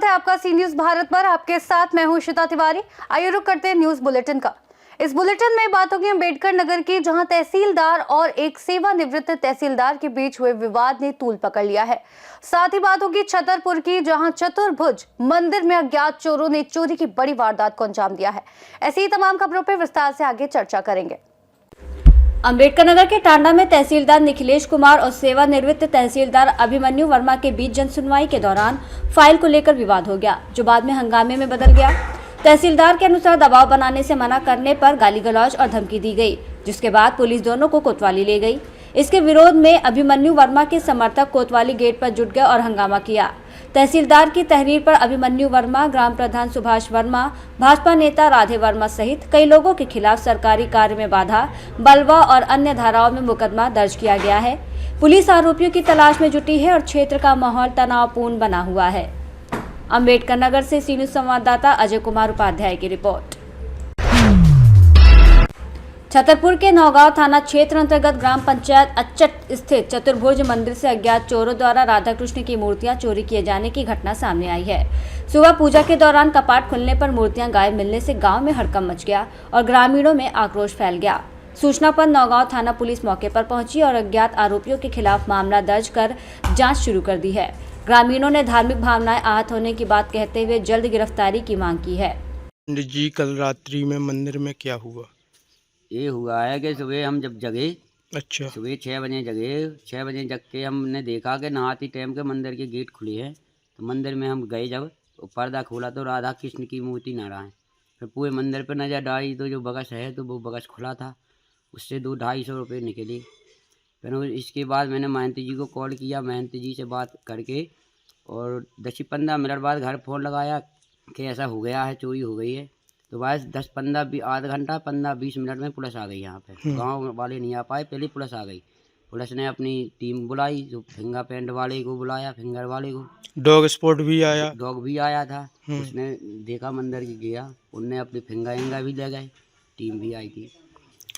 है आपका सी न्यूज भारत पर। आपके साथ मैं हूं श्वेता तिवारी। आइए रुक करते हैं न्यूज बुलेटिन का। इस बुलेटिन में बात होगी अम्बेडकर नगर की, जहां तहसीलदार और एक सेवानिवृत्त तहसीलदार के बीच हुए विवाद ने तूल पकड़ लिया है। साथ ही बात होगी छतरपुर की, जहां चतुर्भुज मंदिर में अज्ञात चोरों ने चोरी की बड़ी वारदात को अंजाम दिया है। ऐसी ही तमाम खबरों पर विस्तार से आगे चर्चा करेंगे। अम्बेडकर नगर के टांडा में तहसीलदार निखिलेश कुमार और सेवानिवृत्त तहसीलदार अभिमन्यु वर्मा के बीच जनसुनवाई के दौरान फाइल को लेकर विवाद हो गया, जो बाद में हंगामे में बदल गया। तहसीलदार के अनुसार दबाव बनाने से मना करने पर गाली गलौज और धमकी दी गई, जिसके बाद पुलिस दोनों को कोतवाली ले गई। इसके विरोध में अभिमन्यु वर्मा के समर्थक कोतवाली गेट पर जुट गए और हंगामा किया। तहसीलदार की तहरीर पर अभिमन्यु वर्मा, ग्राम प्रधान सुभाष वर्मा, भाजपा नेता राधे वर्मा सहित कई लोगों के खिलाफ सरकारी कार्य में बाधा, बलवा और अन्य धाराओं में मुकदमा दर्ज किया गया है। पुलिस आरोपियों की तलाश में जुटी है और क्षेत्र का माहौल तनावपूर्ण बना हुआ है। अम्बेडकर नगर से सी न्यूज संवाददाता अजय कुमार उपाध्याय की रिपोर्ट। छतरपुर के नौगांव थाना क्षेत्र अंतर्गत ग्राम पंचायत अच्चट स्थित चतुर्भुज मंदिर से अज्ञात चोरों द्वारा राधा कृष्ण की मूर्तियां चोरी किए जाने की घटना सामने आई है। सुबह पूजा के दौरान कपाट खुलने पर मूर्तियां गायब मिलने से गांव में हड़कंप मच गया और ग्रामीणों में आक्रोश फैल गया। सूचना पर नौगांव थाना पुलिस मौके पर पहुंची और अज्ञात आरोपियों के खिलाफ मामला दर्ज कर जाँच शुरू कर दी है। ग्रामीणों ने धार्मिक भावनाएं आहत होने की बात कहते हुए जल्द गिरफ्तारी की मांग की है। पंडित जी, कल रात्रि में मंदिर में क्या हुआ? ये हुआ है कि सुबह हम जब जगे, अच्छा, सुबह 6 बजे जगे, 6 बजे जग के हमने देखा कि नहाती टाइम के मंदिर के गेट खुले हैं। तो मंदिर में हम गए, जब तो पर्दा खोला तो राधा कृष्ण की मूर्ति नजर आए। फिर पूरे मंदिर पर नजर डाली तो जो बगस है तो वो बगस खुला था, उससे 200-250 रुपये निकले। फिर इसके बाद मैंने महंत जी को कॉल किया, महंत जी से बात करके और 10-15 मिनट बाद घर फ़ोन लगाया कि ऐसा हो गया है, चोरी हो गई है। तो बस 10-15 आधा घंटा 15-20 मिनट में पुलिस आ गई यहाँ पे। गांव वाले नहीं आ पाए, पहले पुलिस आ गई। पुलिस ने अपनी टीम बुलाई, जो फिंगर पेंट वाले को बुलाया, फिंगर वाले को। डॉग स्पॉट भी आया? डॉग भी आया था। उसने देखा मंदिर की गया, उनने अपनी फिंगर भी ले गए, टीम भी आई थी।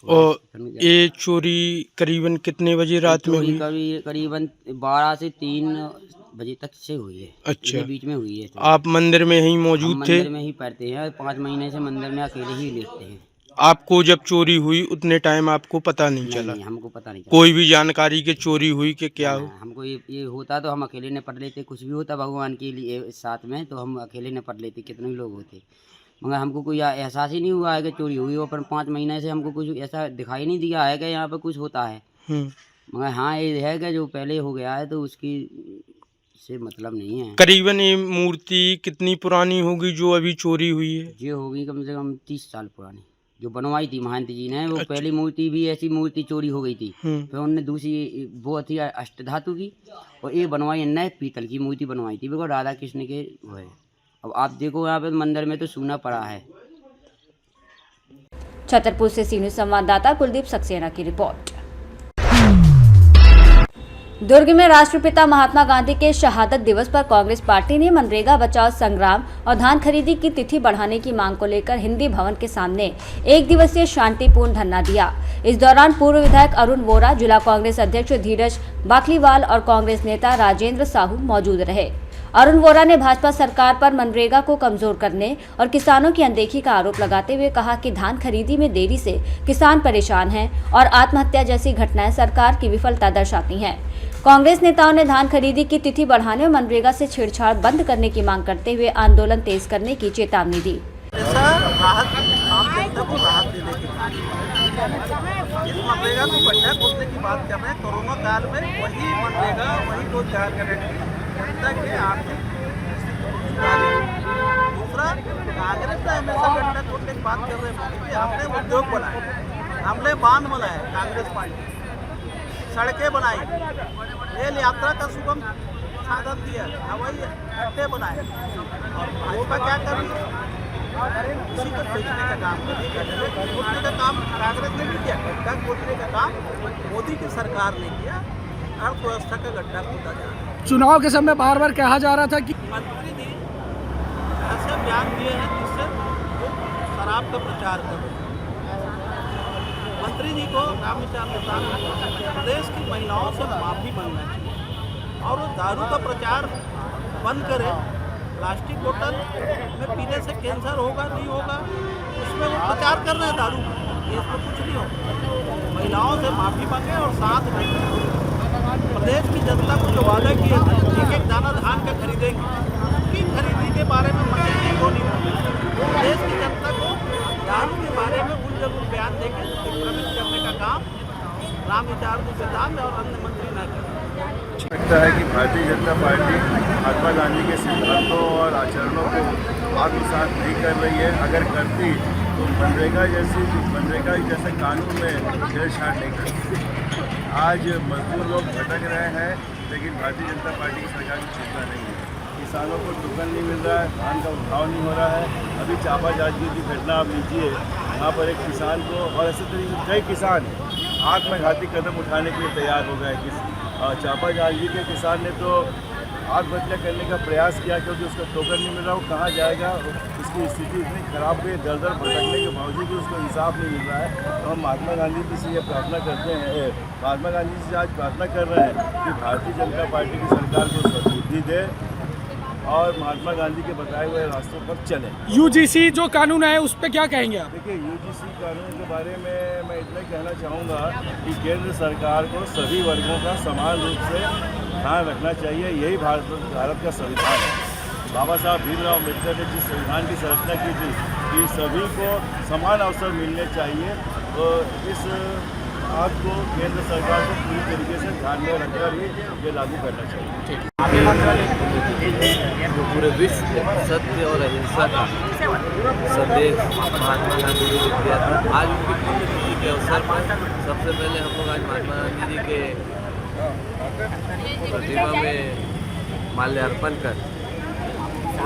और ये चोरी करीबन कितने बजे रात में हुई? करीबन 12 से 3 बजे तक से हुई है। अच्छा, बीच में हुई है। आप मंदिर में ही मौजूद थे? मंदिर में ही पढ़ते हैं, 5 महीने से मंदिर में अकेले ही लेटते हैं। आपको जब चोरी हुई उतने टाइम आपको पता नहीं चला? नहीं, हमको पता नहीं चला। कोई भी जानकारी के चोरी हुई कि क्या हो? हमको ये होता तो हम अकेले निपट लेते, कुछ भी होता भगवान के लिए साथ में तो हम अकेले निपट लेते, कितने लोग होते। मगर हमको कोई एहसास ही नहीं हुआ है कि चोरी हुई हो। पर 5 महीने से हमको कुछ ऐसा दिखाई नहीं दिया है कि यहाँ पर कुछ होता है। मगर हाँ, ये है कि जो पहले हो गया है तो उसकी से मतलब नहीं है। करीबन ये मूर्ति कितनी पुरानी होगी जो अभी चोरी हुई है? ये होगी कम से कम 30 साल पुरानी, जो बनवाई थी महंत जी ने। वो अच्छा। पहली मूर्ति भी ऐसी मूर्ति चोरी हो गई थी, फिर उनने दूसरी वो थी अष्टधातु की, और ये बनवाई इनने पीतल की मूर्ति बनवाई थी, बिल्कुल राधा कृष्ण के वो है। अब आप देखो यहाँ पे मंदिर में तो सूना पड़ा है। छतरपुर से सी न्यूज संवाददाता कुलदीप सक्सेना की रिपोर्ट। दुर्ग में राष्ट्रपिता महात्मा गांधी के शहादत दिवस पर कांग्रेस पार्टी ने मनरेगा बचाओ संग्राम और धान खरीदी की तिथि बढ़ाने की मांग को लेकर हिंदी भवन के सामने 1 दिवसीय शांतिपूर्ण धरना दिया। इस दौरान पूर्व विधायक अरुण वोरा, जिला कांग्रेस अध्यक्ष धीरज बाकलीवाल और कांग्रेस नेता राजेंद्र साहू मौजूद रहे। अरुण वोरा ने भाजपा सरकार पर मनरेगा को कमजोर करने और किसानों की अनदेखी का आरोप लगाते हुए कहा कि धान खरीदी में देरी से किसान परेशान हैं और आत्महत्या जैसी घटनाएं सरकार की विफलता दर्शाती हैं। कांग्रेस नेताओं ने धान खरीदी की तिथि बढ़ाने और मनरेगा से छेड़छाड़ बंद करने की मांग करते हुए आंदोलन तेज करने की चेतावनी दी। मनरेगा को बढ़िया खोलने की बात कर रहे हैं। कोरोना काल में वही मनरेगा वही को तैयार करेंगे। आर्थिक दूसरा, कांग्रेस ने हमेशा गड्ढा खोलने की बात कर रहे हैं। हमने उद्योग बनाए, हमने बांध बनाए, कांग्रेस पार्टी सड़कें बनाई, रेल यात्रा का सुगम साधन दिया, हवाई अड्डे बनाए। और भाजपा क्या कर रही है? उसी को बेचने का काम कर रही है। खोलने का काम कांग्रेस ने नहीं किया, गड्ढा खोलने का काम मोदी की सरकार ने किया। अर्थव्यवस्था का गड्ढा खोदा जा रहा है। चुनाव के समय बार बार कहा जा रहा था कि मंत्री जी ऐसे बयान दिए हैं जिससे वो शराब का प्रचार कर रहे हैं। मंत्री जी को रामविचार प्रसाद प्रदेश की महिलाओं से माफ़ी मांगना चाहिए और वो दारू का प्रचार बंद करे प्लास्टिक बोतल में पीने से कैंसर होगा नहीं होगा, उसमें वो प्रचार कर रहे हैं दारू का। ये इसमें कुछ नहीं होगा। महिलाओं से माफ़ी मांगे और साथ में प्रदेश की जनता को जो वादा किए थे, एक एक दाना धान का खरीदेंगे, उसकी खरीदी के बारे में मंत्री को नहीं बोले। प्रदेश की जनता को दारू के बारे में उन बयान देके भ्रमित करने का काम रामविचार सिद्धांत और अन्य मंत्री न करें। लगता है कि भारतीय जनता पार्टी महात्मा गांधी के सिद्धांतों और आचरणों को आत्मसात नहीं कर रही है। अगर करती तो मनरेगा जैसे कानून में छेड़छाड़ नहीं करती। आज मजदूर लोग भटक रहे हैं, लेकिन भारतीय जनता पार्टी की सरकार की चिंता नहीं है। किसानों को टोकन नहीं मिल रहा है, धान का उठाव नहीं हो रहा है। अभी चापा जांजगीर की घटना आप लीजिए, वहाँ पर एक किसान को और ऐसे तरीके कई किसान आत्मघाती कदम उठाने के लिए तैयार हो गए। चापा जांजगीर के किसान ने तो आत्महत्या करने का प्रयास किया, क्योंकि उसका टोकन नहीं मिल रहा। वो कहाँ जाएगा? उसकी स्थिति इतनी खराब हुई, दर दर भटकने के बावजूद भी उसको इंसाफ नहीं मिल रहा है। तो हम महात्मा गांधी जी से ये प्रार्थना करते हैं, महात्मा गांधी जी से आज प्रार्थना कर रहे हैं कि भारतीय जनता पार्टी की सरकार को सद्बुद्धि दे और महात्मा गांधी के बताए हुए रास्तों पर चलें। यूजीसी जो कानून है उस पर क्या कहेंगे आप? देखिए, यूजीसी कानून के बारे में मैं इतना कहना चाहूँगा कि केंद्र सरकार को सभी वर्गों का समान रूप से ध्यान रखना चाहिए। यही भारत का संविधान है। बाबा साहब भीमराव अम्बेडकर ने जिस संविधान की संरचना की थी कि सभी को समान अवसर मिलने चाहिए, तो इस बात को केंद्र सरकार को पूरी तरीके से ध्यान में रखकर ही ये लागू करना चाहिए। जो पूरे विश्व में सत्य और अहिंसा का संदेश महात्मा गांधी जी ने दिया था, आज उनकी पुण्यतिथि के अवसर पर सबसे पहले हम लोग आज महात्मा गांधी जी के प्रतिमा में माल्यार्पण कर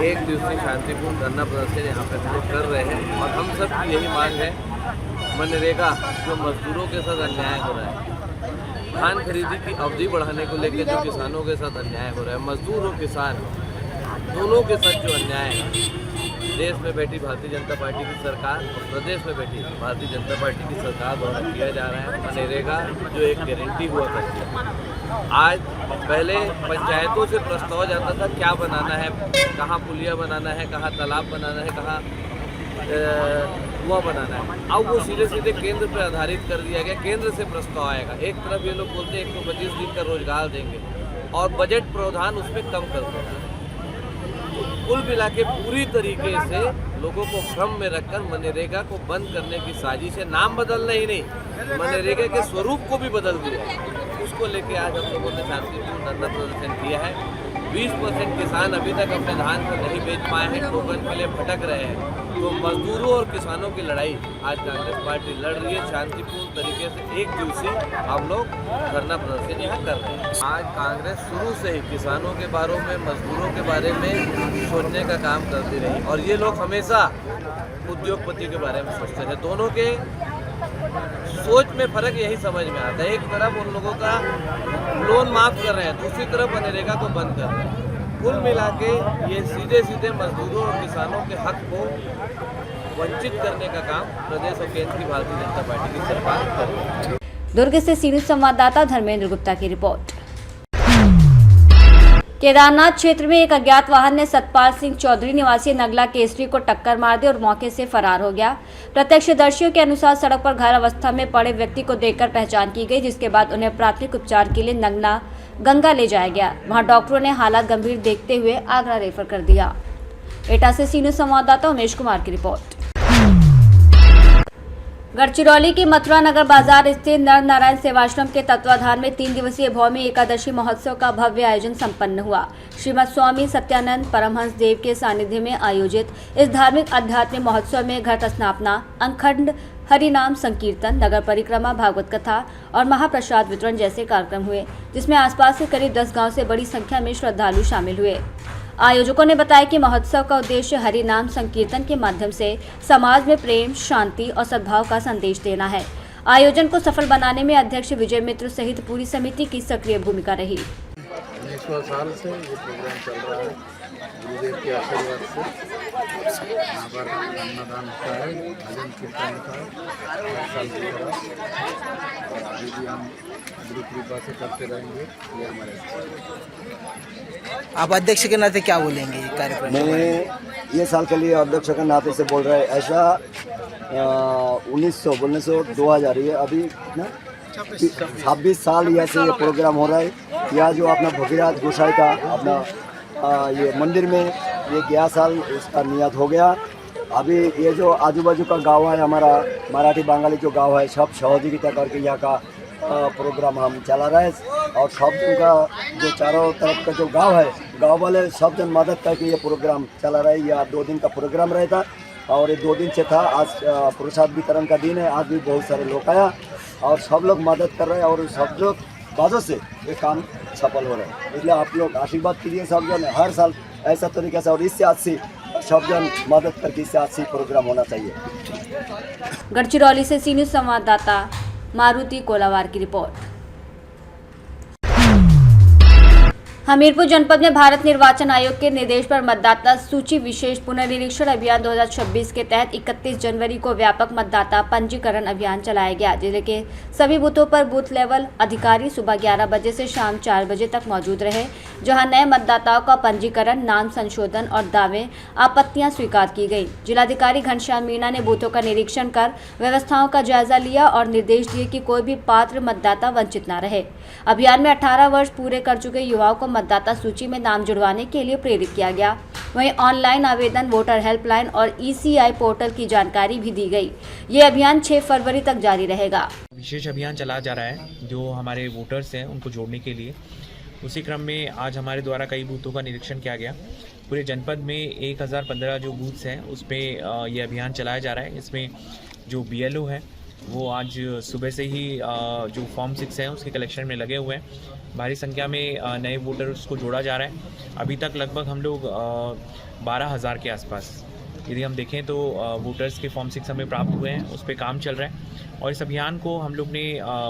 एक दिवसीय शांतिपूर्ण धरना प्रदर्शन यहाँ पे हम लोग कर रहे हैं। और हम सब की यही मांग है, मनरेगा जो मजदूरों के साथ अन्याय हो रहा है, धान खरीदी की अवधि बढ़ाने को लेकर जो किसानों के साथ अन्याय हो रहा है, मजदूर और किसान दोनों के साथ जो अन्याय है, देश में बैठी भारतीय जनता पार्टी की सरकार और प्रदेश में बैठी भारतीय जनता पार्टी की सरकार द्वारा किया जा रहा है। मनरेगा जो एक गारंटी हुआ करती है, आज पहले पंचायतों से प्रस्ताव जाता था क्या बनाना है, कहाँ पुलिया बनाना है, कहाँ तालाब बनाना है, कहाँ कुआं बनाना है। अब वो सीधे सीधे केंद्र पर आधारित कर दिया गया, केंद्र से प्रस्ताव आएगा। एक तरफ ये लोग बोलते हैं 125 दिन का रोजगार देंगे और बजट प्रावधान उसमें कम कर देंगे। कुल मिला के पूरी तरीके से लोगों को भ्रम में रखकर मनरेगा को बंद करने की साजिश है। नाम बदलना ही नहीं, मनरेगा के स्वरूप को भी बदल दिया। उसको लेके आज हम लोगों ने शांतिपूर्ण धरना प्रदर्शन किया है। 20% किसान अभी तक अपने धान को नहीं बेच पाए हैं, टोकन के लिए भटक रहे हैं। तो मजदूरों और किसानों की लड़ाई आज कांग्रेस पार्टी लड़ रही है। शांतिपूर्ण तरीके से एक दिवसीय हम लोग धरना प्रदर्शन यहाँ कर रहे हैं। आज कांग्रेस शुरू से ही किसानों के बारे में, मजदूरों के बारे में सोचने का काम करती रही और ये लोग हमेशा उद्योगपति के बारे में सोचते हैं। दोनों के सोच में फर्क यही समझ में आता है। एक तरफ उन लोगों का लोन माफ कर रहे हैं, दूसरी तरफ मनरेगा को बंद कर रहे हैं। कुल मिला के ये सीधे सीधे मजदूरों और किसानों के हक को वंचित करने का काम प्रदेश और केंद्र की भारतीय जनता पार्टी की सरकार कर रही है। दुर्ग से सीनियर संवाददाता धर्मेंद्र गुप्ता की रिपोर्ट। केदारनाथ क्षेत्र में एक अज्ञात वाहन ने सतपाल सिंह चौधरी निवासी नगला केसरी को टक्कर मार दी और मौके से फरार हो गया। प्रत्यक्षदर्शियों के अनुसार सड़क पर घायल अवस्था में पड़े व्यक्ति को देखकर पहचान की गई, जिसके बाद उन्हें प्राथमिक उपचार के लिए गंगा ले जाया गया। वहां डॉक्टरों ने हालात गंभीर देखते हुए आगरा रेफर कर दिया। एटा से सीनियर संवाददाता उमेश कुमार की रिपोर्ट। गढ़चिरौली की मथुरा नगर बाजार स्थित नर नारायण सेवाश्रम के तत्वाधान में 3 दिवसीय भौमी एकादशी महोत्सव का भव्य आयोजन संपन्न हुआ। श्रीमद स्वामी सत्यानंद परमहंस देव के सानिध्य में आयोजित इस धार्मिक आध्यात्मिक महोत्सव में घट स्थापना, अखंड हरिनाम संकीर्तन, नगर परिक्रमा, भागवत कथा और महाप्रसाद वितरण जैसे कार्यक्रम हुए, जिसमें आसपास के करीब 10 गांव से बड़ी संख्या में श्रद्धालु शामिल हुए। आयोजकों ने बताया कि महोत्सव का उद्देश्य हरि नाम संकीर्तन के माध्यम से समाज में प्रेम, शांति और सद्भाव का संदेश देना है। आयोजन को सफल बनाने में अध्यक्ष विजय मित्र सहित पूरी समिति की सक्रिय भूमिका रही। 19 साल से ये प्रोग्राम चल रहा है। गुरुदेव के आशीर्वाद से यहाँ पर अन्नदान होता है, भजन कीर्तन होता है। हर साल की तरह भी हम गुरु कृपा से करते रहेंगे। ये हमारे आप अध्यक्ष के नाते क्या बोलेंगे ये कार्यक्रम? मैं ये साल के लिए अध्यक्ष के नाते से बोल रहा है। ऐसा 1900 बोलने से 2000 ये अभी ना 26 साल यहाँ से ये प्रोग्राम हो रहा है। यहाँ जो अपना भगीरथ गोसाई का अपना ये मंदिर में ये 11 साल इसका नियत हो गया। अभी ये जो आजू बाजू का गांव है हमारा मराठी बंगाली जो गांव है सब सहयोगिता करके यहाँ का प्रोग्राम हम चला रहे हैं। और सब जन का जो चारों तरफ का जो गांव है गांव वाले सब जन मदद करके ये प्रोग्राम चला रहे हैं। यह 2 दिन का प्रोग्राम रहता और ये 2 दिन से था। आज प्रसाद वितरण का दिन है। आज भी बहुत सारे लोग आया और सब लोग मदद कर रहे हैं और सब लोग वजह से ये काम सफल हो रहा है। इसलिए आप लोग आशीर्वाद कीजिए सब जन हर साल ऐसा तरीके से और इससे अच्छी सब जन मदद करके इससे अच्छी प्रोग्राम होना चाहिए। गढ़चिरौली से सी न्यूज़ संवाददाता मारुति कोलावार की रिपोर्ट। हमीरपुर जनपद में भारत निर्वाचन आयोग के निर्देश पर मतदाता सूची विशेष पुनर्निरीक्षण अभियान 2026 के तहत 31 जनवरी को व्यापक मतदाता पंजीकरण अभियान चलाया गया। जिले के सभी बूथों पर बूथ लेवल अधिकारी सुबह 11 बजे से शाम 4 बजे तक मौजूद रहे, जहां नए मतदाताओं का पंजीकरण, नाम संशोधन और दावे आपत्तियां स्वीकार की गई। जिलाधिकारी घनश्याम मीणा ने बूथों का निरीक्षण कर व्यवस्थाओं का जायजा लिया और निर्देश दिए कि कोई भी पात्र मतदाता वंचित न रहे। अभियान में 18 वर्ष पूरे कर चुके युवाओं को मतदाता सूची में नाम जुड़वाने के लिए प्रेरित किया गया। वहीं ऑनलाइन आवेदन, वोटर हेल्पलाइन और ECI पोर्टल की जानकारी भी दी गई। ये अभियान 6 फरवरी तक जारी रहेगा। विशेष अभियान चलाया जा रहा है जो हमारे वोटर्स हैं उनको जोड़ने के लिए। उसी क्रम में आज हमारे द्वारा कई बूथों का निरीक्षण किया गया। पूरे जनपद में 1015 जो बूथ्स हैं उस पर ये अभियान चलाया जा रहा है। इसमें जो BLO है वो आज सुबह से ही जो फॉर्म 6 है उसके कलेक्शन में लगे हुए हैं। भारी संख्या में नए वोटर्स को जोड़ा जा रहा है। अभी तक लगभग हम लोग 12,000 के आसपास यदि हम देखें तो वोटर्स के फॉर्म 6 हमें प्राप्त हुए हैं, उस पर काम चल रहा है। और इस अभियान को हम लोग ने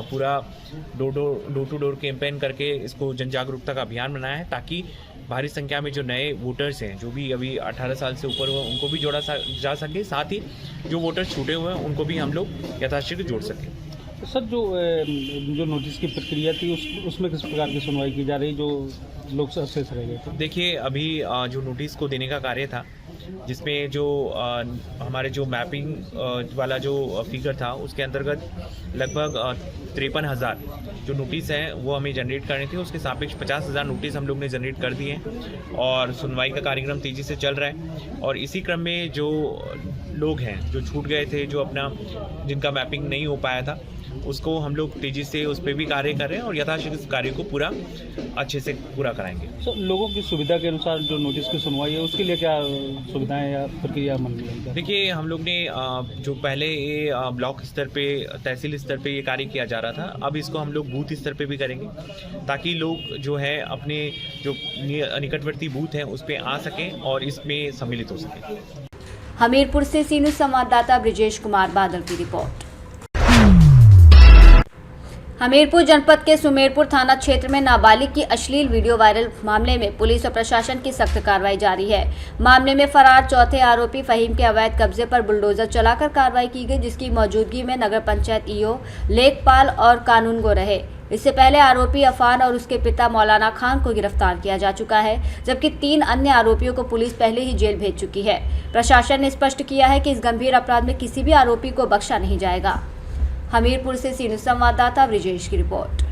पूरा डोर टू डोर कैंपेन करके इसको जन जागरूकता का अभियान बनाया है, ताकि भारी संख्या में जो नए वोटर्स हैं जो भी अभी 18 साल से ऊपर हुए उनको भी जोड़ा जा सके, साथ ही जो वोटर्स छूटे हुए हैं उनको भी हम लोग यथाशीघ्र जोड़ सकें। सर, जो नोटिस की प्रक्रिया थी उसमें किस प्रकार की सुनवाई की जा रही जो लोग से रह गए थे? देखिए, अभी जो नोटिस को देने का कार्य था जिसमें जो हमारे जो मैपिंग वाला जो फिगर था उसके अंतर्गत लगभग 53,000 जो नोटिस हैं वो हमें जनरेट करने थे। उसके सापेक्ष 50,000 नोटिस हम लोग ने जनरेट कर दिए हैं और सुनवाई का कार्यक्रम तेज़ी से चल रहा है। और इसी क्रम में जो लोग हैं जो छूट गए थे, जो अपना जिनका मैपिंग नहीं हो पाया था, उसको हम लोग तेज़ी से उस पर भी कार्य कर रहे हैं और यथाशीघ्र इस कार्य को पूरा अच्छे से पूरा कराएंगे। तो लोगों की सुविधा के अनुसार जो नोटिस की सुनवाई है उसके लिए क्या सुविधाएं या प्रक्रिया मन रही? देखिए, हम लोग ने जो पहले ये ब्लॉक स्तर पे, तहसील स्तर पे ये कार्य किया जा रहा था, अब इसको हम लोग बूथ स्तर पे भी करेंगे, ताकि लोग जो है अपने जो निकटवर्ती बूथ हैं उस पर आ सकें और इसमें सम्मिलित हो सकें। हमीरपुर से सी न्यूज़ संवाददाता ब्रिजेश कुमार बादल की रिपोर्ट। हमीरपुर जनपद के सुमेरपुर थाना क्षेत्र में नाबालिग की अश्लील वीडियो वायरल मामले में पुलिस और प्रशासन की सख्त कार्रवाई जारी है। मामले में फरार चौथे आरोपी फहीम के अवैध कब्जे पर बुलडोजर चलाकर कार्रवाई की गई, जिसकी मौजूदगी में नगर पंचायत EO लेखपाल और कानूनगो रहे। इससे पहले आरोपी अफान और उसके पिता मौलाना खान को गिरफ्तार किया जा चुका है, जबकि 3 अन्य आरोपियों को पुलिस पहले ही जेल भेज चुकी है। प्रशासन ने स्पष्ट किया है कि इस गंभीर अपराध में किसी भी आरोपी को बख्शा नहीं जाएगा। हमीरपुर से सी न्यूज़ संवाददाता ब्रिजेश की रिपोर्ट।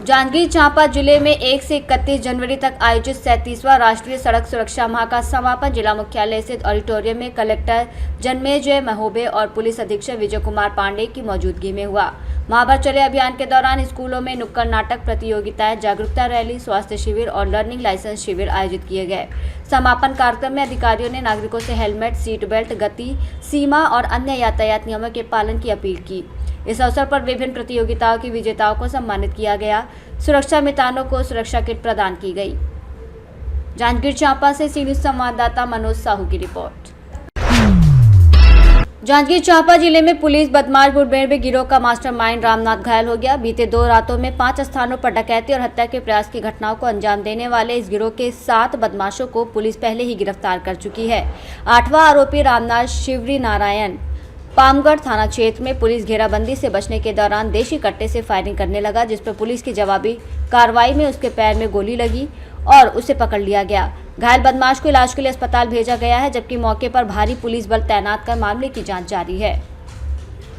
जांजगीर चांपा जिले में 1 से 31 जनवरी तक आयोजित 37वां राष्ट्रीय सड़क सुरक्षा माह का समापन जिला मुख्यालय स्थित ऑडिटोरियम में कलेक्टर जन्मेजय महोबे और पुलिस अधीक्षक विजय कुमार पांडे की मौजूदगी में हुआ। माह भर चले अभियान के दौरान स्कूलों में नुक्कड़ नाटक प्रतियोगिताएं, जागरूकता रैली, स्वास्थ्य शिविर और लर्निंग लाइसेंस शिविर आयोजित किए गए। समापन कार्यक्रम में अधिकारियों ने नागरिकों से हेलमेट, सीट बेल्ट, गति सीमा और अन्य यातायात नियमों के पालन की अपील की। इस अवसर पर विभिन्न प्रतियोगिताओं के विजेताओं को सम्मानित किया गया। सुरक्षा मितानों को सुरक्षा किट प्रदान की गई। जांजगीर चांपा से सी न्यूज़ संवाददाता मनोज साहू की रिपोर्ट। जांजगीर चांपा जिले में पुलिस बदमाश मुठभेड़ गिरोह का मास्टरमाइंड रामनाथ घायल हो गया। बीते 2 रातों में 5 स्थानों पर डकैती और हत्या के प्रयास की घटनाओं को अंजाम देने वाले इस गिरोह के 7 बदमाशों को पुलिस पहले ही गिरफ्तार कर चुकी है। 8वां आरोपी रामनाथ शिवरी नारायण पामगढ़ थाना क्षेत्र में पुलिस घेराबंदी से बचने के दौरान देशी कट्टे से फायरिंग करने लगा, जिस पर पुलिस की जवाबी कार्रवाई में उसके पैर में गोली लगी और उसे पकड़ लिया गया। घायल बदमाश को इलाज के लिए अस्पताल भेजा गया है, जबकि मौके पर भारी पुलिस बल तैनात कर मामले की जांच जारी है।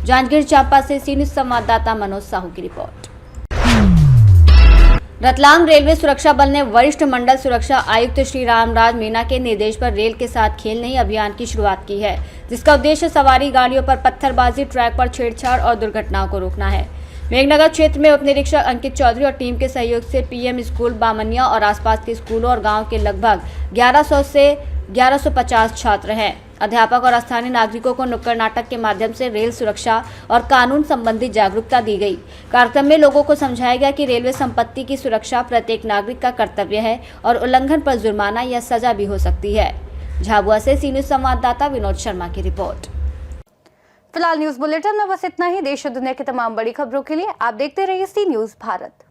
जांजगीर चांपा से सी न्यूज़ संवाददाता मनोज साहू की रिपोर्ट। रतलाम रेलवे सुरक्षा बल ने वरिष्ठ मंडल सुरक्षा आयुक्त श्री रामराज मीना के निर्देश पर रेल के साथ खेल नहीं अभियान की शुरुआत की है, जिसका उद्देश्य सवारी गाड़ियों पर पत्थरबाजी, ट्रैक पर छेड़छाड़ और दुर्घटनाओं को रोकना है। मेघनगर क्षेत्र में उप निरीक्षक अंकित चौधरी और टीम के सहयोग से पीएम स्कूल बामनिया और आसपास के स्कूलों और गांव के लगभग 1100 से 1150 छात्र हैं। अध्यापक और स्थानीय नागरिकों को नुक्कड़ नाटक के माध्यम से रेल सुरक्षा और कानून संबंधी जागरूकता दी गई। कार्यक्रम में लोगों को समझाया गया कि रेलवे संपत्ति की सुरक्षा प्रत्येक नागरिक का कर्तव्य है और उल्लंघन पर जुर्माना या सजा भी हो सकती है। झाबुआ से सी न्यूज़ संवाददाता विनोद शर्मा की रिपोर्ट। फिलहाल न्यूज बुलेटिन में बस इतना ही। देश और दुनिया की तमाम बड़ी खबरों के लिए आप देखते रहिए सी न्यूज़ भारत।